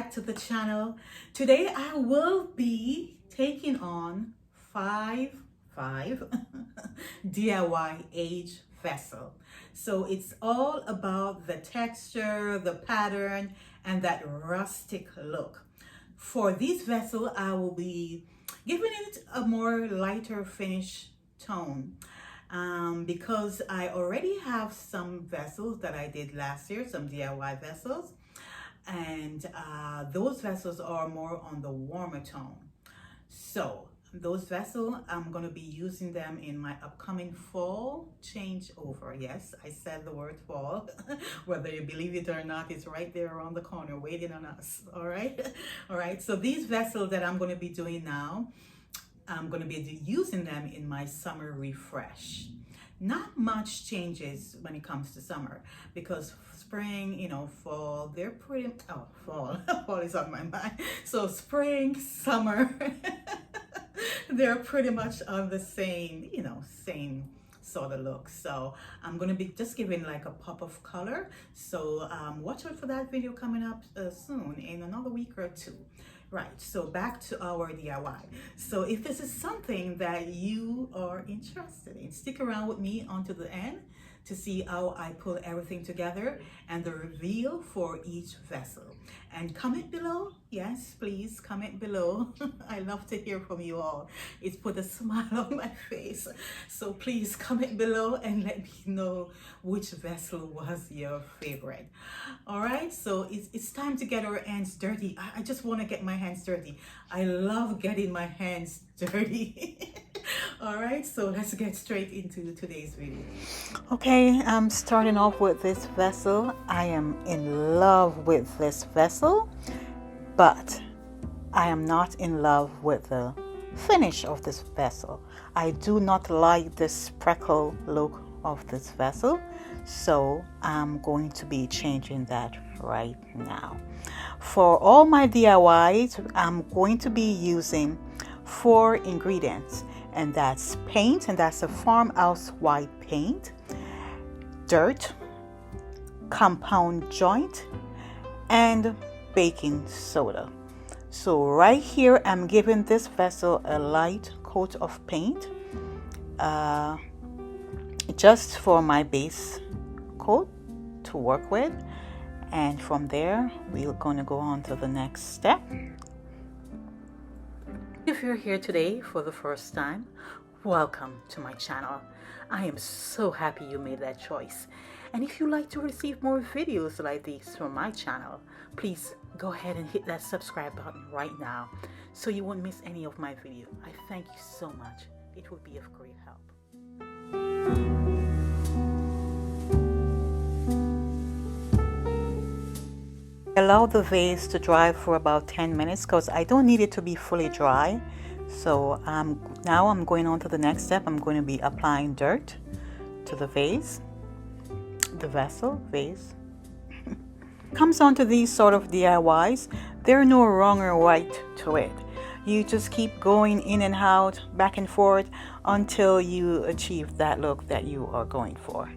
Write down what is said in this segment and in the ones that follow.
back to the channel. Today I will be taking on five DIY age vessel. So it's all about the texture, the pattern, and that rustic look. For this vessel, I will be giving it a more lighter finish tone. Because I already have some vessels that I did last year, some DIY vessels, and those vessels are more on the warmer tone. So those vessels, I'm going to be using them in my upcoming fall changeover. Yes, I said the word fall. Whether you believe it or not, it's right there around the corner waiting on us. All right. All right. So these vessels that I'm going to be doing now, I'm going to be using them in my summer refresh. Not much changes when it comes to summer, because spring, fall, they're pretty, fall, fall is on my mind. So spring, summer, they're pretty much on the same, same sort of look. So I'm going to be just giving like a pop of color. So watch out for that video coming up soon, in another week or two. Right, so back to our DIY. So if this is something that you are interested in, stick around with me until the end to see how I pull everything together and the reveal for each vessel. And comment below. Yes, please comment below. I love to hear from you all. It's put a smile on my face. So please comment below and let me know which vessel was your favorite. All right, so it's time to get our hands dirty. I just want to get my hands dirty. I love getting my hands dirty. All right, so let's get straight into today's video. Okay, I'm starting off with this vessel. I am in love with this vessel, but I am not in love with the finish of this vessel. I do not like the speckle look of this vessel, so I'm going to be changing that right now. For all my DIYs, I'm going to be using 4 ingredients, and that's paint, and that's a farmhouse white paint, dirt, compound joint, and baking soda. So right here I'm giving this vessel a light coat of paint, just for my base coat to work with, and from there we're going to go on to the next step. If you're here today for the first time, welcome to my channel. I am so happy you made that choice. And if you'd like to receive more videos like these from my channel, please go ahead and hit that subscribe button right now so you won't miss any of my videos. I thank you so much. It would be of great help. Allow the vase to dry for about 10 minutes because I don't need it to be fully dry. So now I'm going on to the next step. I'm going to be applying dirt to the vase, the vessel, vase. Comes on to these sort of DIYs, there are no wrong or right to it. You just keep going in and out, back and forth until you achieve that look that you are going for.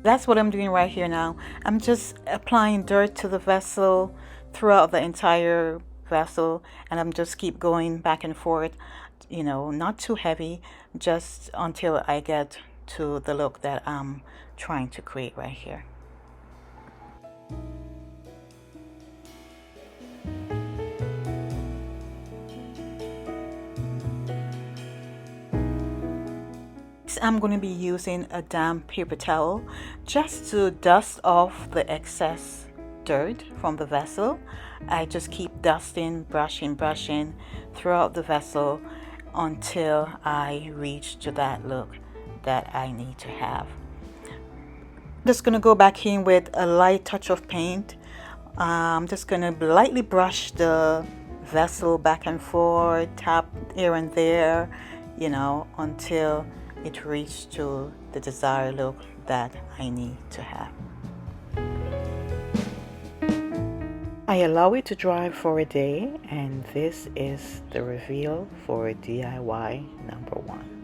That's what I'm doing right here now. I'm just applying dirt to the vessel throughout the entire vessel, and I'm just keep going back and forth, not too heavy, just until I get to the look that I'm trying to create right here. I'm going to be using a damp paper towel just to dust off the excess dirt from the vessel. I just keep dusting, brushing throughout the vessel until I reach to that look that I need to have. I'm just going to go back in with a light touch of paint. I'm just going to lightly brush the vessel back and forth, tap here and there, until it reached to the desired look that I need to have. I allow it to dry for a day, and this is the reveal for DIY number 1.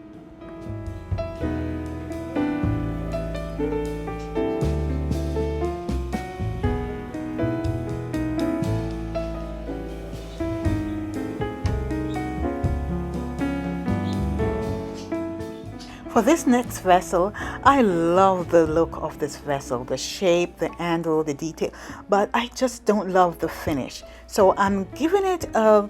For this next vessel, I love the look of this vessel, the shape, the handle, the detail, but I just don't love the finish. So I'm giving it a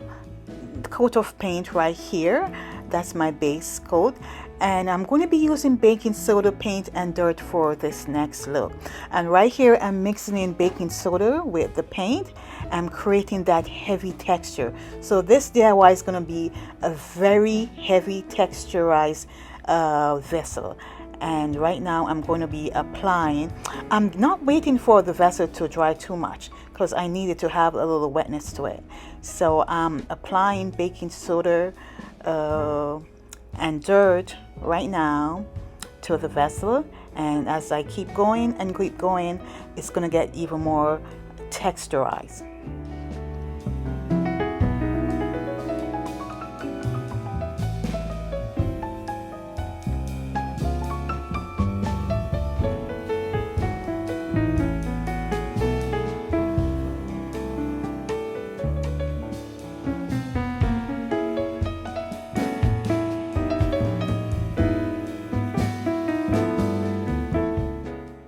coat of paint right here. That's my base coat. And I'm going to be using baking soda, paint, and dirt for this next look. And right here, I'm mixing in baking soda with the paint. I'm creating that heavy texture. So this DIY is going to be a very heavy texturized vessel. And right now I'm going to be applying. I'm not waiting for the vessel to dry too much because I need it to have a little wetness to it. So I'm applying baking soda and dirt right now to the vessel, and as I keep going and keep going, it's going to get even more texturized.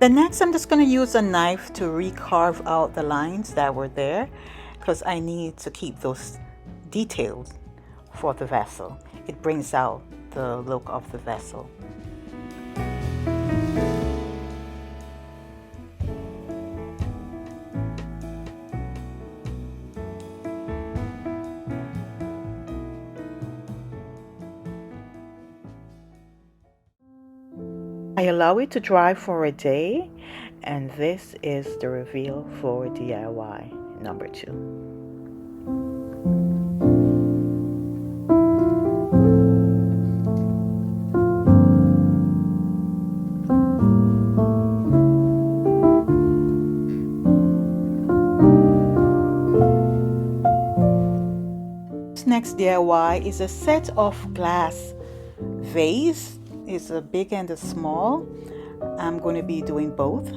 The next, I'm just going to use a knife to recarve out the lines that were there because I need to keep those details for the vessel. It brings out the look of the vessel. I allow it to dry for a day, and this is the reveal for DIY number 2. Next DIY is a set of glass vase. It's a big and a small. I'm going to be doing both.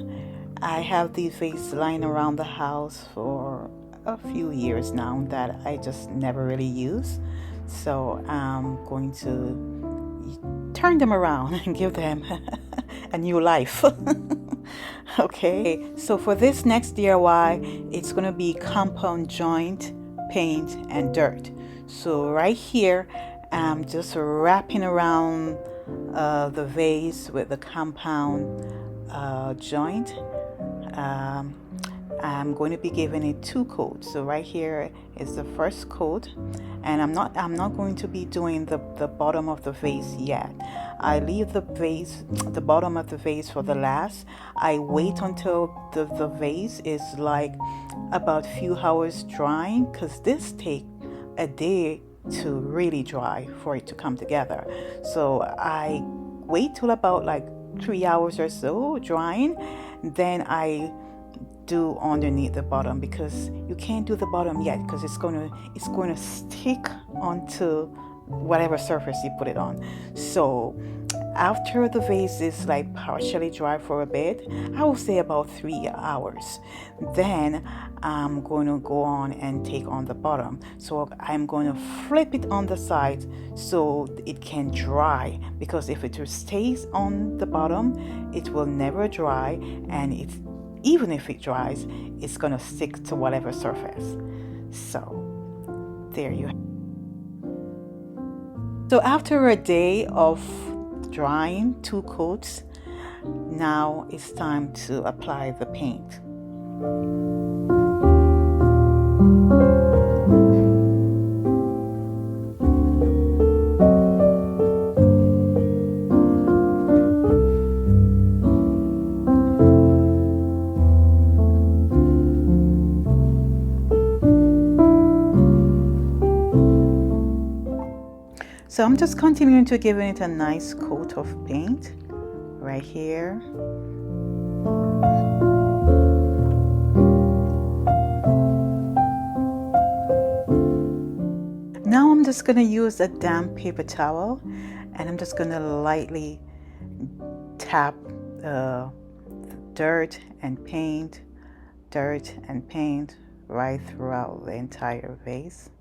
I have these vases lying around the house for a few years now that I just never really use. So I'm going to turn them around and give them a new life. Okay, so for this next DIY, it's going to be compound joint, paint, and dirt. So right here, I'm just wrapping around the vase with the compound joint. I'm going to be giving it 2 coats. So right here is the first coat, and I'm not going to be doing the bottom of the vase yet. I leave the bottom of the vase for the last. I wait until the vase is like about a few hours drying, because this takes a day to really dry for it to come together. So I wait till about like 3 hours or so drying, then I do underneath the bottom, because you can't do the bottom yet because it's going to stick onto whatever surface you put it on. So after the vase is like partially dry for a bit, I will say about 3 hours, then I'm going to go on and take on the bottom. So I'm going to flip it on the side so it can dry, because if it stays on the bottom, it will never dry, and even if it dries, it's going to stick to whatever surface. So there you have it. So after a day of drying 2 coats, now it's time to apply the paint. So I'm just continuing to give it a nice coat of paint right here. just going to use a damp paper towel, and I'm just going to lightly tap dirt and paint, dirt and paint right throughout the entire vase.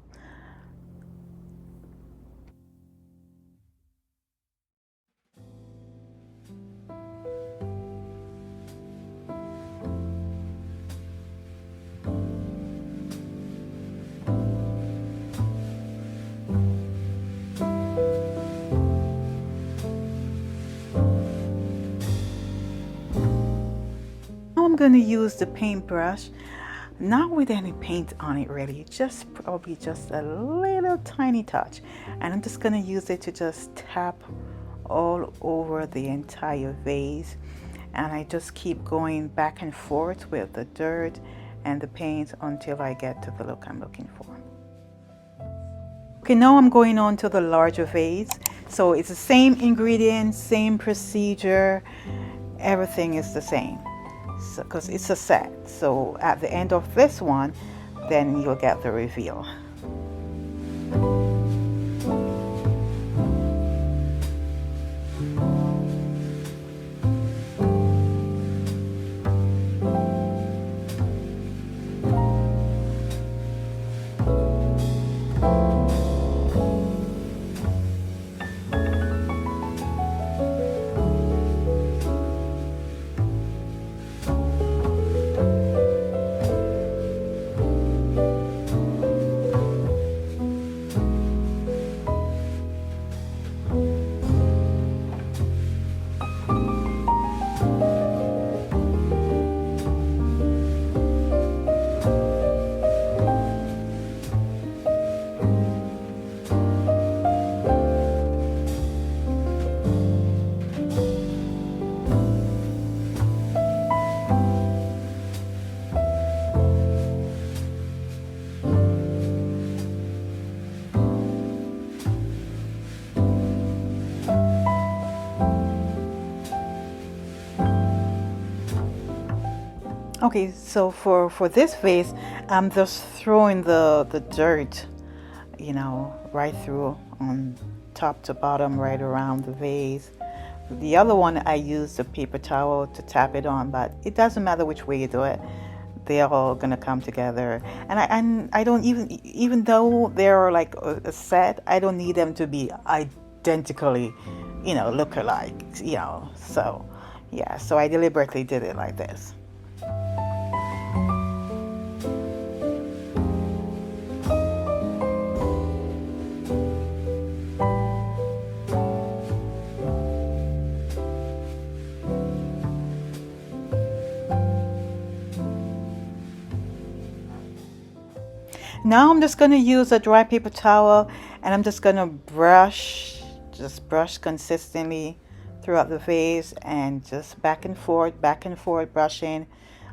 Now I'm going to use the paintbrush, not with any paint on it really, just probably just a little tiny touch, and I'm just going to use it to just tap all over the entire vase, and I just keep going back and forth with the dirt and the paint until I get to the look I'm looking for. Okay, now I'm going on to the larger vase. So it's the same ingredients, same procedure, everything is the same. So, because it's a set. So at the end of this one, then you'll get the reveal. Okay, so for this vase, I'm just throwing the dirt, you know, right through on top to bottom, right around the vase. The other one, I use the paper towel to tap it on, but it doesn't matter which way you do it. They're all gonna come together. And I don't even though they're like a set, I don't need them to be identically, you know, look alike, you know. So yeah, so I deliberately did it like this. Now I'm just going to use a dry paper towel, and I'm just going to just brush consistently throughout the vase, and just back and forth brushing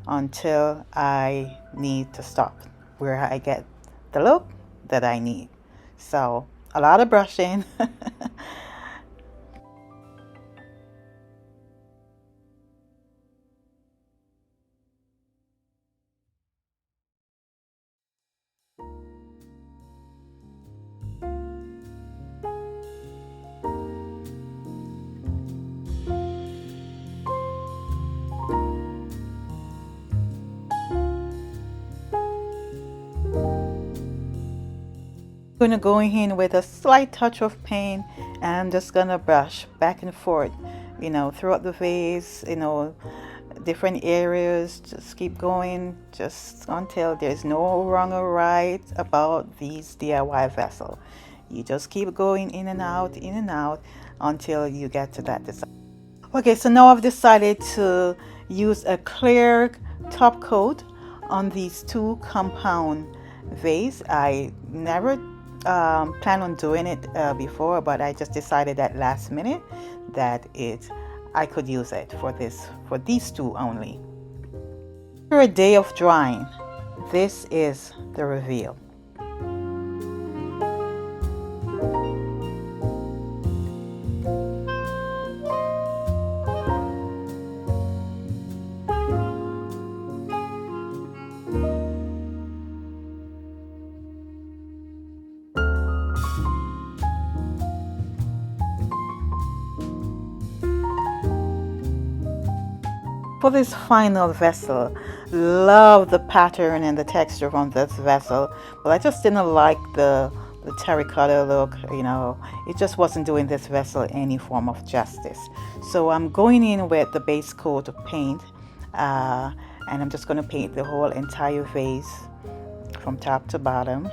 until I need to stop, where I get the look that I need. So a lot of brushing. I'm going to go in with a slight touch of paint, and I'm just going to brush back and forth, you know, throughout the vase, you know, different areas. Just keep going just until there's no wrong or right about these DIY vessel. You just keep going in and out until you get to that design. Okay, so now I've decided to use a clear top coat on these two compound vase. I never planned on doing it before, but I just decided at last minute that I could use it for these two only. After a day of drying, this is the reveal. for this final vessel, love the pattern and the texture on this vessel, but I just didn't like the terracotta look. It just wasn't doing this vessel any form of justice. So I'm going in with the base coat of paint, uh, and I'm just going to paint the whole entire vase from top to bottom.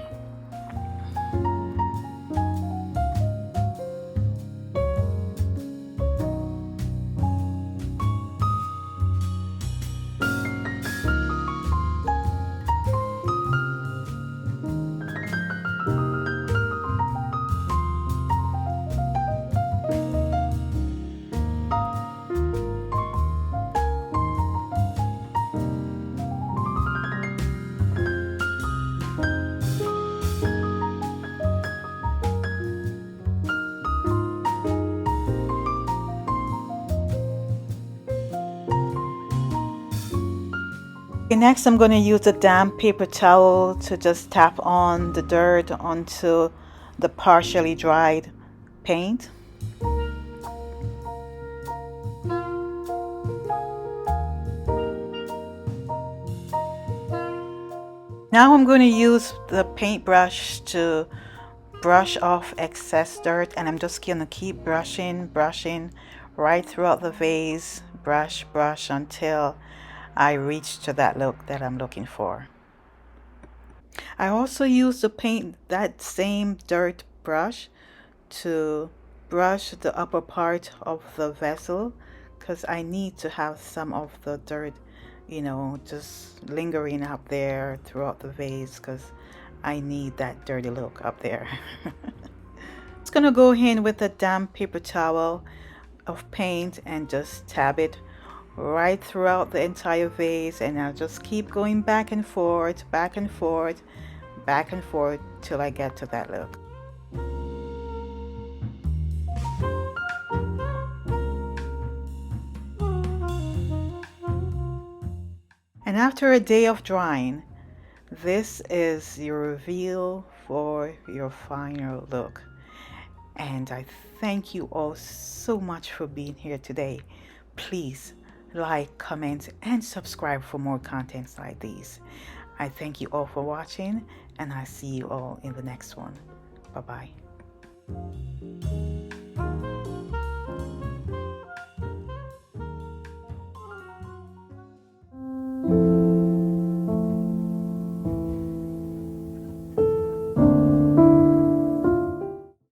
Okay, next I'm going to use a damp paper towel to just tap on the dirt onto the partially dried paint. Now I'm going to use the paintbrush to brush off excess dirt, and I'm just going to keep brushing right throughout the vase, brush until I reach to that look that I'm looking for. I also use the paint, that same dirt brush, to brush the upper part of the vessel, because I need to have some of the dirt, just lingering up there throughout the vase, because I need that dirty look up there. Just gonna go in with a damp paper towel of paint and just tab it right throughout the entire vase, and I'll just keep going back and forth till I get to that look. And after a day of drying, this is your reveal for your final look. And I thank you all so much for being here today. Please like, comment, and subscribe for more contents like these. I thank you all for watching, and I see you all in the next one. Bye-bye.